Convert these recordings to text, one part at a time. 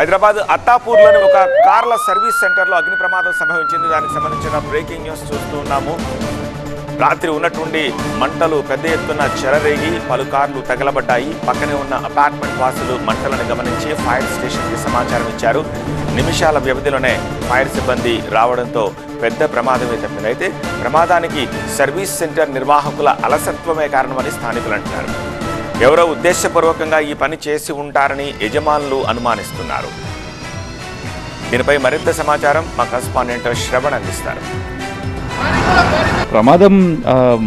హైదరాబాద్ అత్తాపూర్లోని ఒక కార్ల సర్వీస్ సెంటర్లో అగ్ని ప్రమాదం సంభవించింది. దానికి సంబంధించిన బ్రేకింగ్ న్యూస్ చూస్తూ ఉన్నాము. రాత్రి ఉన్నట్టుండి మంటలు పెద్ద ఎత్తున చెలరేగి పలు కార్లు తగలబడ్డాయి. పక్కనే ఉన్న అపార్ట్మెంట్ వాసులు మంటలను గమనించి ఫైర్ స్టేషన్కి సమాచారం ఇచ్చారు. నిమిషాల వ్యవధిలోనే ఫైర్ సిబ్బంది రావడంతో పెద్ద ప్రమాదమే తప్పింది. అయితే ప్రమాదానికి సర్వీస్ సెంటర్ నిర్వాహకుల అలసత్వమే కారణమని స్థానికులు అంటున్నారు. ఎవరో ఉద్దేశపూర్వకంగా ఈ పని చేసి ఉంటారని యజమానులు అనుమానిస్తున్నారు. దీనిపై మరింత సమాచారం మా కరెస్పాండెంట్ శ్రవణ్ అందిస్తారు. ప్రమాదం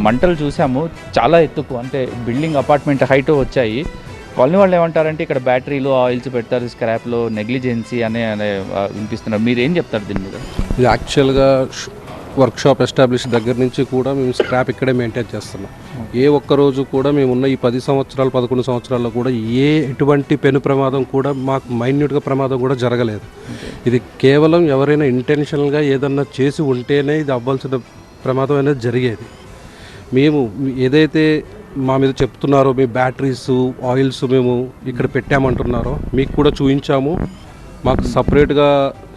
మంటలు చూసాము, చాలా ఎత్తుకు, అంటే బిల్డింగ్ అపార్ట్మెంట్ హైట్ వచ్చాయి. కాలనీ వాళ్ళు ఏమంటారంటే ఇక్కడ బ్యాటరీలు ఆయిల్స్ పెడతారు, స్క్రాప్లో నెగ్లిజెన్సీ అనే వినిపిస్తున్నారు. మీరు ఏం చెప్తారు దీని మీద? ఇది యాక్చువల్గా వర్క్షాప్ ఎస్టాబ్లిష్ దగ్గర నుంచి కూడా మేము స్క్రాప్ ఇక్కడే మెయింటైన్ చేస్తున్నాం. ఏ ఒక్కరోజు కూడా మేమున్న ఈ 10 సంవత్సరాలు 11 సంవత్సరాల్లో కూడా ఎటువంటి పెను ప్రమాదం కూడా మాకు మైన్యూట్గా ప్రమాదం కూడా జరగలేదు. ఇది కేవలం ఎవరైనా ఇంటెన్షనల్గా ఏదన్నా చేసి ఉంటేనే ఇది అవ్వాల్సిన ప్రమాదం అనేది జరిగేది. మేము ఏదైతే మా మీద చెప్తున్నారో మీ బ్యాటరీస్ ఆయిల్స్ మేము ఇక్కడ పెట్టామంటున్నారో మీకు కూడా చూపించాము. మాకు సపరేట్గా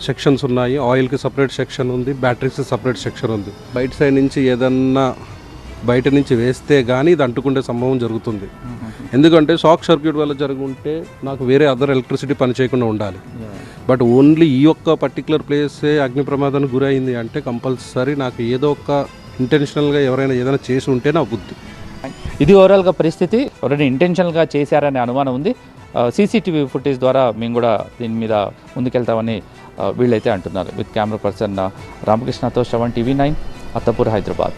సెక్షన్స్ ఉన్నాయి. ఆయిల్కి సపరేట్ సెక్షన్ ఉంది, బ్యాటరీస్కి సపరేట్ సెక్షన్ ఉంది. బయట సైడ్ నుంచి ఏదన్నా బయట నుంచి వేస్తే కానీ ఇది అంటుకుంటే సంభవం జరుగుతుంది. ఎందుకంటే షాక్ సర్క్యూట్ వల్ల జరుగుంటే నాకు వేరే అదర్ ఎలక్ట్రిసిటీ పనిచేయకుండా ఉండాలి. బట్ ఓన్లీ ఈ ఒక్క పర్టికులర్ ప్లేసే అగ్ని ప్రమాదానికి గురైంది అంటే కంపల్సరీ నాకు ఏదో ఒక ఇంటెన్షనల్గా ఎవరైనా ఏదైనా చేసి ఉంటే నా బుద్ధి. ఇది ఓవరాల్గా పరిస్థితి. ఎవరైనా ఇంటెన్షనల్గా చేశారనే అనుమానం ఉంది. సీసీటీవీ ఫుటేజ్ ద్వారా మేము కూడా దీని మీద ముందుకెళ్తామని వీళ్ళైతే అంటున్నారు. విత్ కెమెరా పర్సన్ రామకృష్ణతో శ్రవణ్, TV9, అత్తాపూర్, హైదరాబాద్.